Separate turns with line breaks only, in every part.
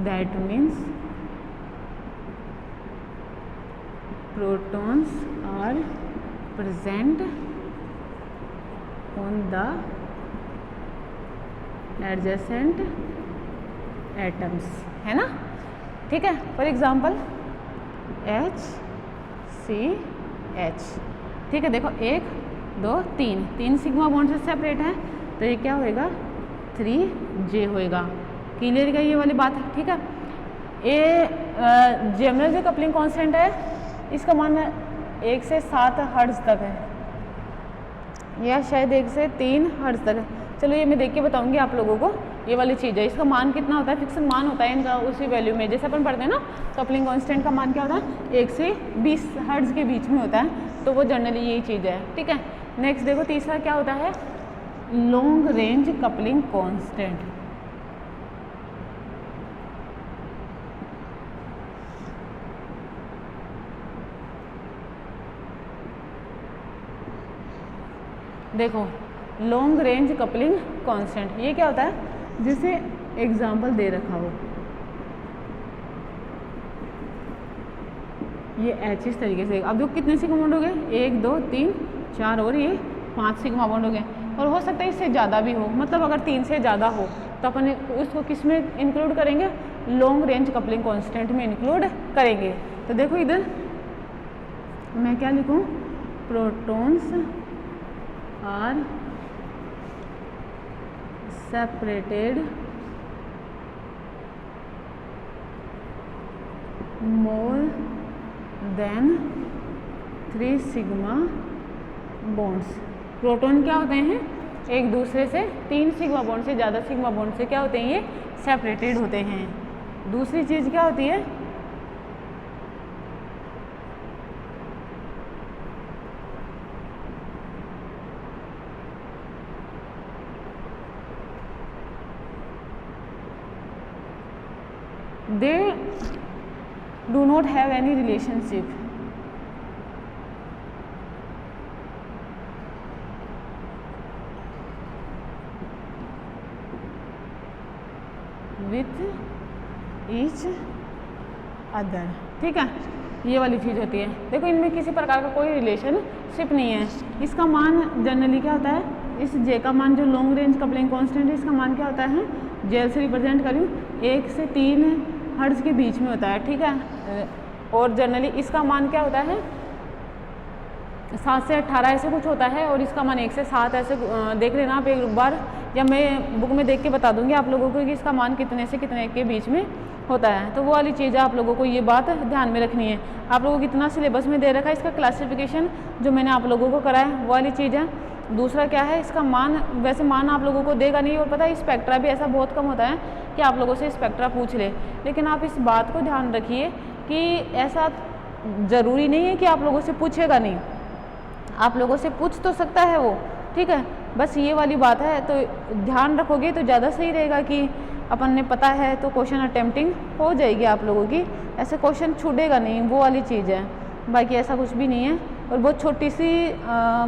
That means protons are present on the adjacent atoms, है ना, ठीक है। फॉर एग्जाम्पल HCH, ठीक है। देखो 1 2 3 सिग्मा बॉन्ड से सेपरेट है, तो ये क्या होएगा 3J होएगा। क्लियर है ये वाली बात है, ठीक है। ये जनरल जो कपलिंग कांस्टेंट है इसका मान 1 से 7 हर्ट्ज तक है, या शायद 1 से 3 हर्ट्ज तक है। चलो ये मैं देख के बताऊंगी आप लोगों को। ये वाली चीज़ है, इसका मान कितना होता है, फिक्सन मान होता है इनका उसी वैल्यू में। जैसे अपन पढ़ते हैं ना, कपलिंग कांस्टेंट का मान क्या होता है 1 से 20 हर्ट्ज के बीच में होता है, तो वो जनरली यही चीज़ है, ठीक है। नेक्स्ट देखो तीसरा क्या होता है, लॉन्ग रेंज कपलिंग कांस्टेंट। देखो लॉन्ग रेंज कपलिंग कांस्टेंट ये क्या होता है, जिसे एग्जाम्पल दे रखा हो, ये H इस तरीके से। अब देखो कितने सिग्मा बॉन्ड हो गए, 1 2 3 4 और ये 5 सिग्मा बॉन्ड हो गए, और हो सकता है इससे ज़्यादा भी हो। मतलब अगर 3 से ज़्यादा हो तो अपन उसको किस में इंक्लूड करेंगे, लॉन्ग रेंज कपलिंग कांस्टेंट में इंक्लूड करेंगे। तो देखो इधर मैं क्या लिखूँ, protons are separated more than 3 sigma bonds. Proton क्या होते हैं, एक दूसरे से 3 सिग्मा बॉन्ड से ज़्यादा सिग्मा बॉन्ड से क्या होते हैं, ये सेपरेटेड होते हैं। दूसरी चीज़ क्या होती है, they do not have any relationship with each other, ठीक है। ये वाली चीज़ होती है। देखो इनमें किसी प्रकार का कोई रिलेशनशिप नहीं है। इसका मान जनरली क्या होता है, इस J का मान जो लॉन्ग रेंज कपलिंग कांस्टेंट है, इसका मान क्या होता है, जेल से रिप्रेजेंट करूँ 1 से 3 हर्ट्ज के बीच में होता है, ठीक है। और जनरली इसका मान क्या होता है 7 से 18 ऐसे कुछ होता है, और इसका मान 1 से 7 ऐसे देख लेना आप एक बार, या मैं बुक में देख के बता दूंगी आप लोगों को कि इसका मान कितने से कितने के बीच में होता है। तो वो वाली चीज़ है, आप लोगों को ये बात ध्यान में रखनी है। आप लोगों को कितना सिलेबस में दे रखा है, इसका क्लासिफिकेशन जो मैंने आप लोगों को कराया है वो वाली चीज़ है। दूसरा क्या है, इसका मान वैसे मान आप लोगों को देगा नहीं, और पता है स्पेक्ट्रा भी ऐसा बहुत कम होता है कि आप लोगों से स्पेक्ट्रा पूछ ले। लेकिन आप इस बात को ध्यान रखिए कि ऐसा ज़रूरी नहीं है कि आप लोगों से पूछेगा नहीं, आप लोगों से पूछ तो सकता है वो, ठीक है। बस ये वाली बात है, तो ध्यान रखोगे तो ज़्यादा सही रहेगा कि अपन ने पता है तो क्वेश्चन अटेम्प्टिंग हो जाएगी आप लोगों की, ऐसे क्वेश्चन छूटेगा नहीं, वो वाली चीज़ है। बाकी ऐसा कुछ भी नहीं है, और बहुत छोटी सी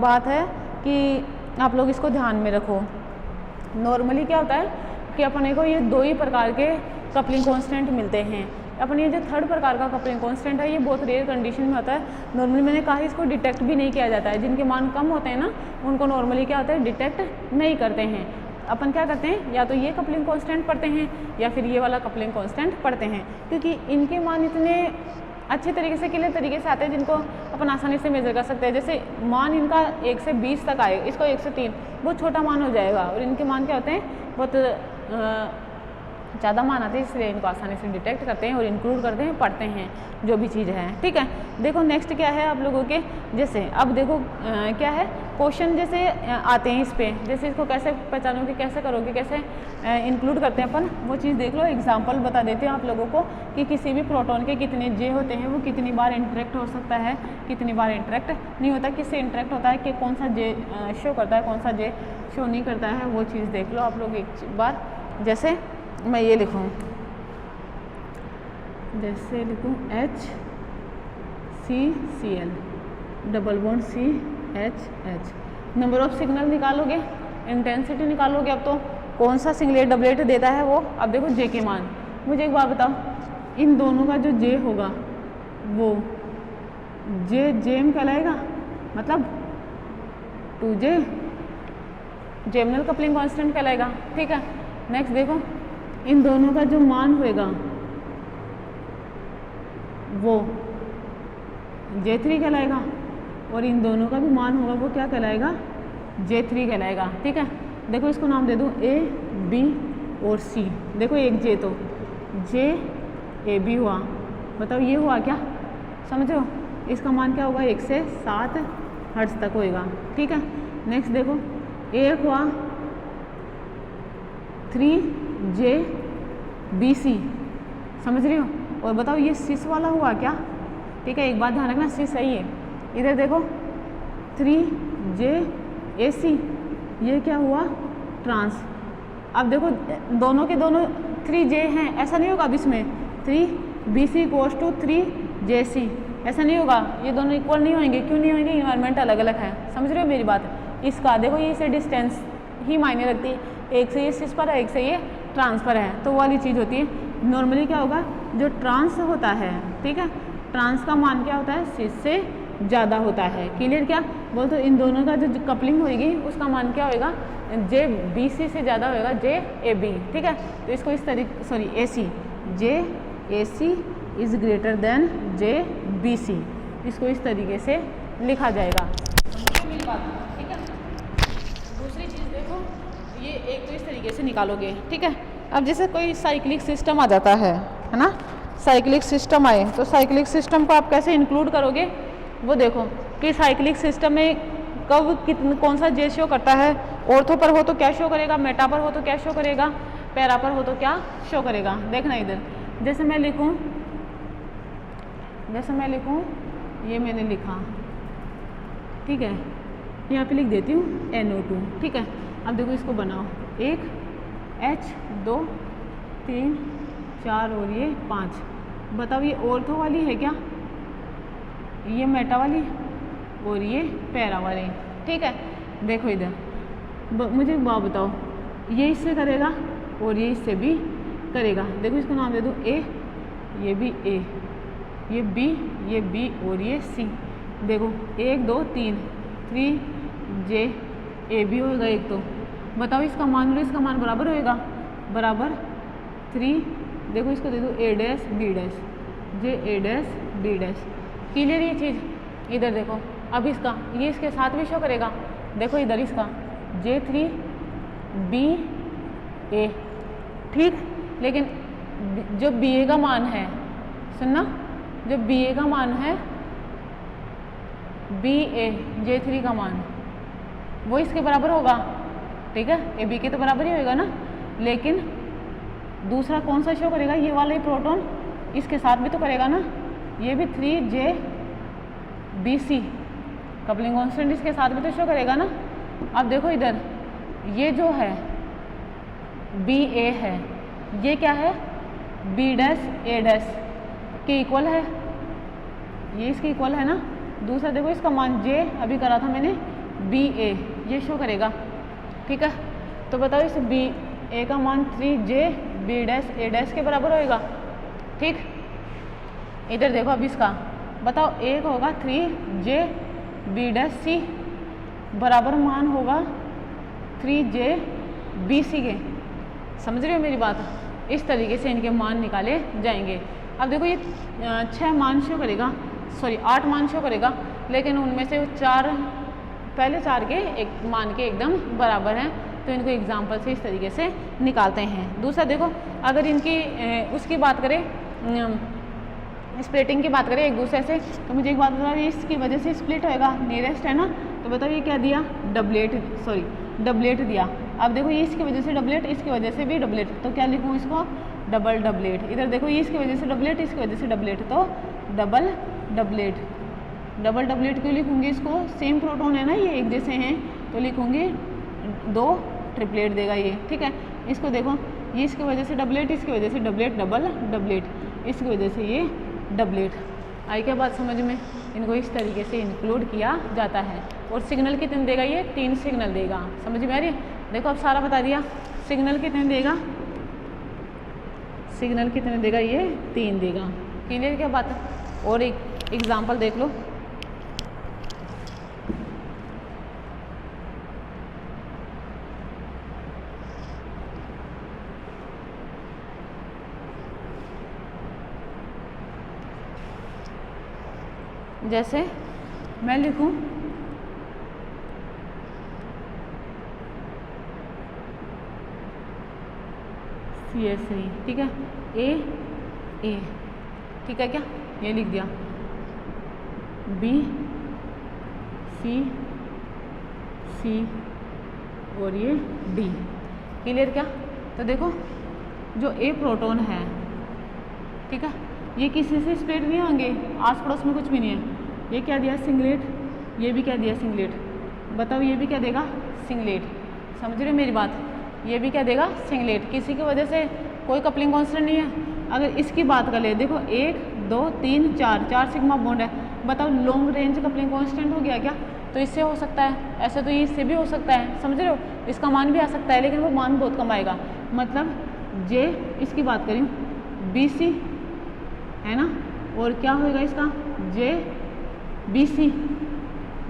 बात है कि आप लोग इसको ध्यान में रखो। नॉर्मली क्या होता है कि अपने को ये 2 ही प्रकार के कपलिंग कांस्टेंट मिलते हैं। अपन ये जो थर्ड प्रकार का कपलिंग कांस्टेंट है, ये बहुत रेयर कंडीशन में होता है। नॉर्मली मैंने कहा इसको डिटेक्ट भी नहीं किया जाता है। जिनके मान कम होते हैं ना, उनको नॉर्मली क्या होता है, डिटेक्ट नहीं करते हैं। अपन क्या करते हैं, या तो ये कपलिंग कांस्टेंट पढ़ते हैं या फिर ये वाला कपलिंग कांस्टेंट पढ़ते हैं, क्योंकि इनके मान इतने अच्छे तरीके से क्लियर तरीके से आते हैं जिनको अपन आसानी से मेजर कर सकते हैं। जैसे मान इनका 1 से 20 तक आए, इसको 1 से 3 बहुत छोटा मान हो जाएगा, और इनके मान क्या होते हैं बहुत ज़्यादा मान आते हैं, इसलिए इनको आसानी से डिटेक्ट करते हैं और इंक्लूड करते हैं, पढ़ते हैं जो भी चीज़ है, ठीक है। देखो नेक्स्ट क्या है आप लोगों के, जैसे अब देखो क्या है क्वेश्चन जैसे आते हैं इस पे, जैसे इसको कैसे पहचानोगे, कैसे करोगे, कैसे इंक्लूड करते हैं अपन, वो चीज़ देख लो। एग्जांपल बता देते हैं आप लोगों को कि किसी भी प्रोटॉन के कितने जे होते हैं, वो कितनी बार इंटरेक्ट हो सकता है, कितनी बार इंटरेक्ट नहीं होता, किससे इंटरेक्ट होता है, कि कौन सा जे शो करता है, कौन सा जे शो नहीं करता है, वो चीज़ देख लो आप लोग एक बार। जैसे मैं ये लिखूँ, जैसे लिखूँ HCCl double bond CHH, number of signal निकालोगे, इंटेंसिटी निकालोगे। अब तो कौन सा सिंगलेट डबलेट देता है वो, अब देखो जे के मान, मुझे एक बात बताओ, इन दोनों का जो जे होगा वो जे जेम कहलाएगा, मतलब 2J जेमिनल कपलिंग कांस्टेंट कहलाएगा। ठीक है, नेक्स्ट देखो, इन दोनों का जो मान होएगा वो J3 कहलाएगा, और इन दोनों का भी मान होगा वो क्या कहलाएगा, J3 कहलाएगा। ठीक है, देखो इसको नाम दे दूँ A, B और C। देखो एक J तो J A B हुआ, बताओ ये हुआ क्या, समझो, इसका मान क्या होगा 1 से 7 हर्ट्ज तक होएगा। ठीक है, नेक्स्ट देखो एक हुआ 3J B C, समझ रही हो, और बताओ ये सिस वाला हुआ क्या। ठीक है, एक बात ध्यान रखना, सिस सही है। इधर देखो 3J A C, ये क्या हुआ, ट्रांस। अब देखो दोनों के दोनों 3J हैं, ऐसा नहीं होगा अब इसमें 3BC इक्वल्स टू 3JC, ऐसा नहीं होगा, ये दोनों इक्वल नहीं होंगे। क्यों नहीं होंगे, इन्वायरमेंट अलग अलग है, समझ रहे हो मेरी बात। इसका देखो ये से डिस्टेंस ही मायने रखती है, एक से ये सिस पर है, एक से ये ट्रांसफर है, तो वो वाली चीज़ होती है। नॉर्मली क्या होगा, जो ट्रांस होता है, ठीक है, ट्रांस का मान क्या होता है, सिस से ज़्यादा होता है। क्लियर, क्या बोल, तो इन दोनों का जो कपलिंग होगी उसका मान क्या होएगा, JBC से ज़्यादा होएगा JAB। ठीक है, तो इसको इस तरीके, sorry AC, JAC is greater than JBC, इसको इस तरीके से लिखा जाएगा। मेरी बात, ठीक है। दूसरी चीज़ देखो, ये एक तो इस तरीके से निकालोगे। ठीक है, अब जैसे कोई साइक्लिक सिस्टम आ जाता है ना, साइक्लिक सिस्टम आए तो साइक्लिक सिस्टम को आप कैसे इंक्लूड करोगे, वो देखो कि साइक्लिक सिस्टम में कब कौन सा जे शो करता है, ऑर्थो पर हो तो क्या शो करेगा, मेटा पर हो तो क्या शो करेगा, पैरा पर हो तो क्या शो करेगा। देखना इधर, जैसे मैं लिखूं ये मैंने लिखा, ठीक है, यहाँ पे लिख देती हूँ NO2। ठीक है, अब देखो इसको बनाओ, 1 H 2 3 4 और ये 5। बताओ ये ऑर्थो वाली है क्या, ये मेटा वाली और ये पैरा वाली। ठीक है, देखो इधर मुझे एक बात बताओ, ये इससे करेगा और ये इससे भी करेगा। देखो इसको नाम दे दो A, ये भी A, ये B, ये B और ये C। देखो 1 2 3 3J AB होगा एक, तो बताओ इसका मान लो, इसका मान बराबर होएगा, बराबर 3, देखो इसको दे दो A dash B dash, J A dash B dash. Clear ये चीज़। इधर देखो, अब इसका ये इसके साथ भी शो करेगा, देखो इधर इसका J3 B A। ठीक, लेकिन जो BA का मान है, सुनना, जो BA का मान है, BA J3 का मान वो इसके बराबर होगा। ठीक है, AB के तो बराबर ही होएगा ना, लेकिन दूसरा कौन सा शो करेगा, ये वाला ही प्रोटॉन इसके साथ भी तो करेगा ना, ये भी 3J BC कपलिंग कांस्टेंट इसके साथ भी तो शो करेगा ना। अब देखो इधर, ये जो है BA है, ये क्या है, B डैश A डैश के इक्वल है, ये इसके इक्वल है ना। दूसरा देखो इसका मान J अभी करा था मैंने, BA ये शो करेगा। ठीक है, तो बताओ इस BA का मान 3J B dash A dash के बराबर होएगा। ठीक, इधर देखो अब इसका बताओ, एक होगा 3J B डैश C, बराबर मान होगा 3J BC के। समझ रहे हो मेरी बात, इस तरीके से इनके मान निकाले जाएंगे। अब देखो ये 6 मान शो करेगा, सॉरी 8 मान शो करेगा, लेकिन उनमें से 4 पहले 4 के एक मान के एकदम बराबर हैं, तो इनको एग्जाम्पल से इस तरीके से निकालते हैं। दूसरा देखो, अगर इनकी उसकी बात करें, स्प्लिटिंग की बात करें एक दूसरे से, तो मुझे एक बात बताओ, इसकी वजह से स्प्लिट होएगा, नियरेस्ट है ना, तो बताओ ये क्या दिया, डबलेट दिया। अब देखो ये इसकी वजह से डबलेट, इसकी वजह से भी डबलेट, तो क्या लिखूँ इसको, डबल डबलेट। इधर देखो ये इसकी वजह से डबलेट, इसकी वजह से डबलेट, तो डबल डबलेट। डबल डबलेट क्यों लिखूँगी इसको, सेम प्रोटॉन है ना, ये एक जैसे हैं, तो लिखूँगी 2 ट्रिपलेट देगा ये। ठीक है, इसको देखो, ये इसकी वजह से डबलेट, इसकी वजह से डबलेट, डबल डबलेट, इसकी वजह से ये डबलेट। आई क्या बात समझ में, इनको इस तरीके से इंक्लूड किया जाता है। और सिग्नल कितने देगा, ये 3 सिग्नल देगा। समझ में आ रही है, देखो अब सारा बता दिया। सिग्नल कितने देगा, सिग्नल कितने देगा, ये 3 देगा। क्लियर क्या बात है। और एक एग्जांपल देख लो, जैसे मैं लिखूं CH3, ठीक है, A, ठीक है क्या, ये लिख दिया, B, C और ये D। क्लियर क्या। तो देखो जो A प्रोटॉन है, ठीक है, ये किसी से स्प्लिट नहीं होंगे, आस पड़ोस में कुछ भी नहीं है। ये क्या दिया, सिंगलेट, ये भी क्या दिया, सिंगलेट। बताओ ये भी क्या देगा, सिंगलेट। समझ रहे हो मेरी बात, ये भी क्या देगा, सिंगलेट। किसी की वजह से कोई कपलिंग कांस्टेंट नहीं है। अगर इसकी बात कर ले, देखो 1 2 3 4 सिग्मा बॉन्ड है। बताओ लॉन्ग रेंज कपलिंग कांस्टेंट हो गया क्या। तो इससे हो सकता है, ऐसे तो इससे भी हो सकता है, समझ रहे हो, इसका मान भी आ सकता है, लेकिन वो मान बहुत कम आएगा। मतलब जे, इसकी बात करें BC है ना, और क्या होएगा इसका जे BC,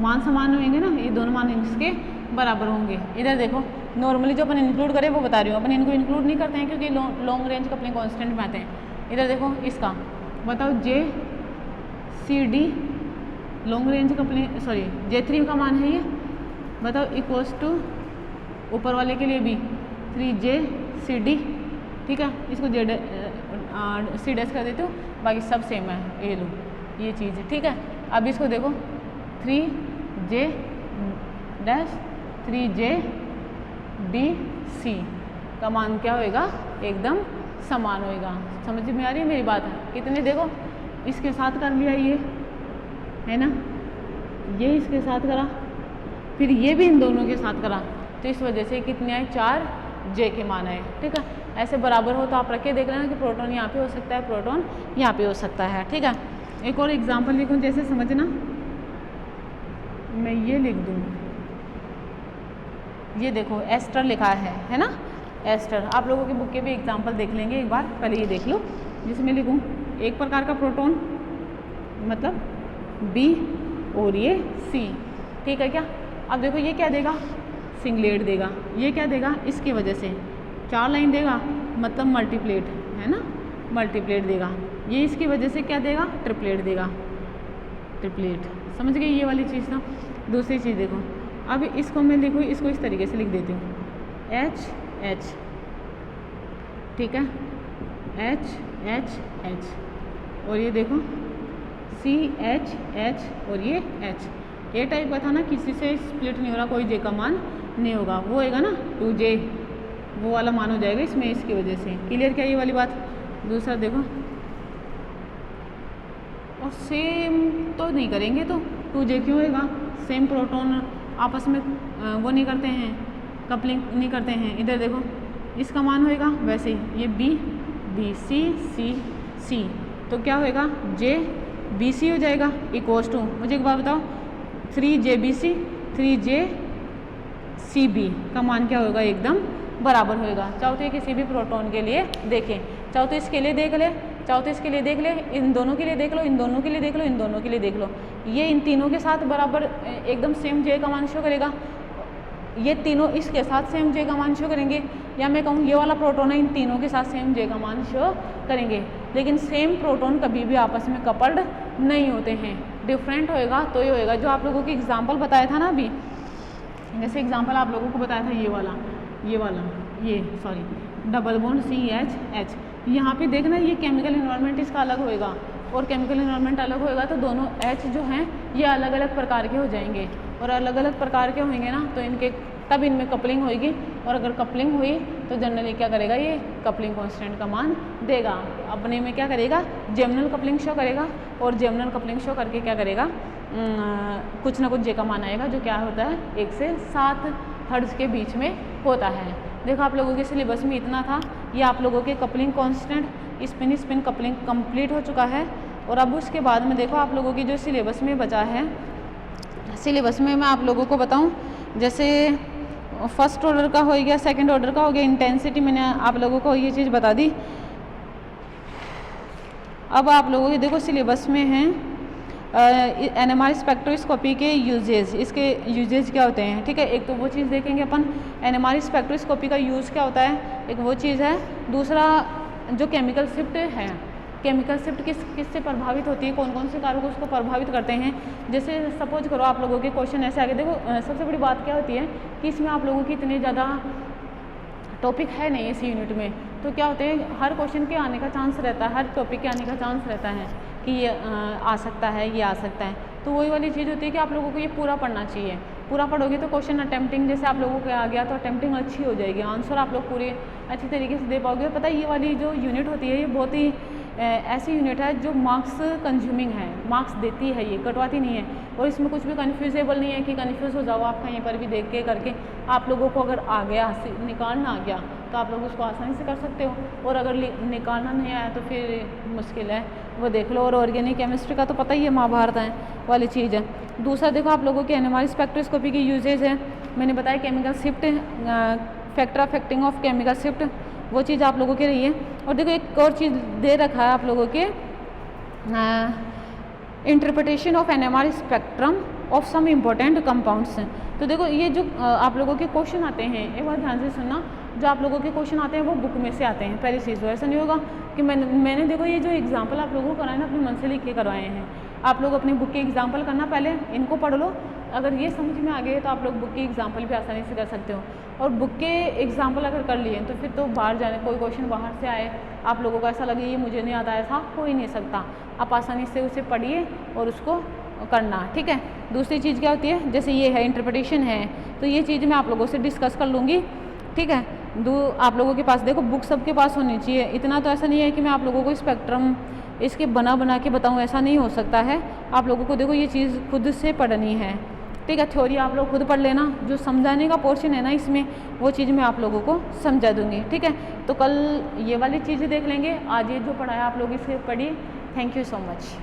मान समान होंगे ना, ये दोनों मान इसके बराबर होंगे। इधर देखो नॉर्मली जो अपन इंक्लूड करें वो बता रही हूँ, अपन इनको इंक्लूड नहीं करते हैं क्योंकि लॉन्ग रेंज कपलिंग कांस्टेंट में आते हैं। इधर देखो इसका बताओ JCD long range coupling, sorry J3 का मान है ये, बताओ इक्वल्स टू ऊपर वाले के लिए भी 3JCD, ठीक है, इसको C डैश कर देते हो, बाकी सब सेम है, ये लो ये चीज़ है, ठीक है। अब इसको देखो 3J डैश 3JDC का मान क्या होएगा, एकदम समान होएगा। समझ में आ रही है मेरी बात है। कितने देखो इसके साथ कर लिया ये, है ना, ये इसके साथ करा, फिर ये भी इन दोनों के साथ करा, तो इस वजह से कितने आए, 4J के मान आए, ठीक है। ऐसे बराबर हो तो आप रख के देख लेना कि प्रोटॉन यहाँ पे हो सकता है, प्रोटॉन यहाँ पे हो सकता है, ठीक है। एक और एग्जांपल लिखूँ, जैसे समझना, मैं ये लिख दूँ, ये देखो एस्टर लिखा है ना, एस्टर। आप लोगों की बुक के भी एग्जांपल देख लेंगे एक बार, पहले ये देख लो, जिसमें लिखूँ एक प्रकार का प्रोटॉन मतलब B और ये C, ठीक है क्या। अब देखो ये क्या देगा, सिंगलेट देगा, ये क्या देगा, इसकी वजह से 4 लाइन देगा, मतलब मल्टीप्लेट, है ना, मल्टीप्लेट देगा। ये इसकी वजह से क्या देगा, ट्रिपलेट देगा, ट्रिपलेट। समझ गए ये वाली चीज़ ना। दूसरी चीज़ देखो, अब इसको मैं लिखूँ, इसको इस तरीके से लिख देती हूँ, H, ठीक है, H, और ये देखो CH और ये H। ये टाइप का था ना, किसी से स्प्लिट नहीं हो रहा, कोई J का मान नहीं होगा, वो होएगा ना 2J, वो वाला मान हो जाएगा इसमें, इसकी वजह से। क्लियर क्या ये वाली बात। दूसरा देखो, और सेम तो नहीं करेंगे तो 2J क्यों होएगा, सेम प्रोटॉन आपस में वो नहीं करते हैं, कपलिंग नहीं करते हैं। इधर देखो इसका मान होएगा वैसे ही, ये B C, तो क्या होएगा, JBC हो जाएगा, इक्वल्स टू, मुझे एक बात बताओ, 3JBC 3JCB का मान क्या होगा, एकदम बराबर होएगा। चाहो तो ये किसी भी प्रोटॉन के लिए देखें, चाहो तो इसके लिए देख ले, चाहो तो इसके लिए देख ले, इन दोनों के लिए देख लो, इन दोनों के लिए देख लो, इन दोनों के लिए देख लो, ये इन तीनों के साथ बराबर एकदम सेम J का मान शो करेगा, ये तीनों इसके साथ सेम J का मान शो करेंगे, या मैं कहूँ ये वाला प्रोटॉन है, इन तीनों के साथ सेम J का मान शो करेंगे। लेकिन सेम प्रोटॉन कभी भी आपस में कपल्ड नहीं होते हैं, डिफरेंट होएगा तो ये होएगा। जो आप लोगों की एग्जांपल बताया था ना अभी, जैसे एग्जांपल आप लोगों को बताया था ये सॉरी डबल बॉन्ड CH, यहाँ पे देखना ये केमिकल इन्वायरमेंट इसका अलग होएगा, और केमिकल इन्वायरमेंट अलग होएगा तो दोनों H जो हैं ये अलग अलग प्रकार के हो जाएंगे, और अलग अलग प्रकार के होंगे ना तो इनके तब इनमें कपलिंग होएगी, और अगर कपलिंग हुई तो जनरली क्या करेगा, ये कपलिंग कांस्टेंट का मान देगा, अपने में क्या करेगा, जेमिनल कपलिंग शो करेगा, और जेमिनल कपलिंग शो करके क्या करेगा, कुछ ना कुछ J का मान आएगा, जो क्या होता है 1 से 7 हर्ट्ज के बीच में होता है। देखो आप लोगों के सिलेबस में इतना था, ये आप लोगों के coupling constant spin coupling complete हो चुका है। और अब उसके बाद में देखो आप लोगों की जो सिलेबस में बचा है, सिलेबस में मैं आप लोगों को बताऊं, जैसे फर्स्ट ऑर्डर का हो गया, सेकंड ऑर्डर का हो गया, इंटेंसिटी मैंने आप लोगों को ये चीज़ बता दी, अब आप लोगों के देखो सिलेबस में हैं NMR स्पेक्ट्रोस्कोपी के यूजेज, इसके यूजेज क्या होते हैं, ठीक है। एक तो वो चीज़ देखेंगे अपन NMR स्पेक्ट्रोस्कोपी का यूज़ क्या होता है, एक वो चीज़ है। दूसरा जो केमिकल शिफ्ट है, केमिकल शिफ्ट किससे प्रभावित होती है, कौन कौन से कारक उसको प्रभावित करते हैं। जैसे सपोज करो आप लोगों के क्वेश्चन ऐसे आगे, देखो सबसे बड़ी बात क्या होती है कि इसमें आप लोगों की इतने ज़्यादा टॉपिक है नहीं इस यूनिट में, तो क्या होते हैं हर क्वेश्चन के आने का चांस रहता है, हर टॉपिक के आने का चांस रहता है कि ये आ सकता है, ये आ सकता है। तो वही वाली चीज़ होती है कि आप लोगों को ये पूरा पढ़ना चाहिए। पूरा पढ़ोगे तो क्वेश्चन अटेम्प्टिंग जैसे आप लोगों को आ गया तो अटेम्प्टिंग अच्छी हो जाएगी, आंसर आप लोग पूरे अच्छी तरीके से दे पाओगे। पता है ये वाली जो यूनिट होती है ये बहुत ही ऐसी यूनिट है जो मार्क्स कंज्यूमिंग है, मार्क्स देती है, ये कटवाती नहीं है। और इसमें कुछ भी कन्फ्यूजेबल नहीं है कि कन्फ्यूज़ हो जाओ आप कहीं पर भी देख के करके। आप लोगों को अगर आ गया, निकालना आ गया तो आप लोग उसको आसानी से कर सकते हो, और अगर निकालना नहीं आया तो फिर मुश्किल है, वो देख लो। और ऑर्गेनिक केमिस्ट्री का तो पता ही है, महाभारत है वाली चीज़ है। दूसरा देखो आप लोगों के NMR स्पेक्ट्रोस्कोपी की यूजेज है, मैंने बताया chemical shift, factor affecting of chemical shift, वो चीज़ आप लोगों की रही है। और देखो एक और चीज़ दे रखा है आप लोगों के interpretation of NMR spectrum of some important compounds. तो देखो ये जो आप लोगों के क्वेश्चन आते हैं, एक बार ध्यान से सुनना, जो आप लोगों के क्वेश्चन आते हैं वो बुक में से आते हैं पहली चीज़। तो ऐसा नहीं होगा कि मैंने देखो ये जो एग्जाम्पल आप लोगों को कराए ना अपने मन से लिख के करवाए हैं। आप लोग अपनी बुक के एग्जाम्पल करना, पहले इनको पढ़ लो, अगर ये समझ में आ गए तो आप लोग बुक के एग्जाम्पल भी आसानी से कर सकते हो। और बुक के एग्जाम्पल अगर कर लिए तो फिर तो बाहर जाने, कोई क्वेश्चन बाहर से आए आप लोगों को ऐसा लगे ये मुझे नहीं आता, ऐसा हो ही नहीं सकता। आप आसानी से उसे पढ़िए और उसको करना, ठीक है। दूसरी चीज़ क्या होती है, जैसे ये है इंटरप्रिटेशन है, तो ये चीज़ मैं आप लोगों से डिस्कस कर लूँगी, ठीक है। आप लोगों के पास देखो बुक सबके पास होनी चाहिए, इतना तो ऐसा नहीं है कि मैं आप लोगों को स्पेक्ट्रम इसके बना के बताऊँ, ऐसा नहीं हो सकता है। आप लोगों को देखो ये चीज़ खुद से पढ़नी है, ठीक है। थ्योरी आप लोग खुद पढ़ लेना, जो समझाने का पोर्शन है ना इसमें वो चीज़ मैं आप लोगों को समझा दूँगी, ठीक है। तो कल ये वाली चीज़ें देख लेंगे, आज ये जो पढ़ाया आप लोग इसे पढ़िए। Thank you so much.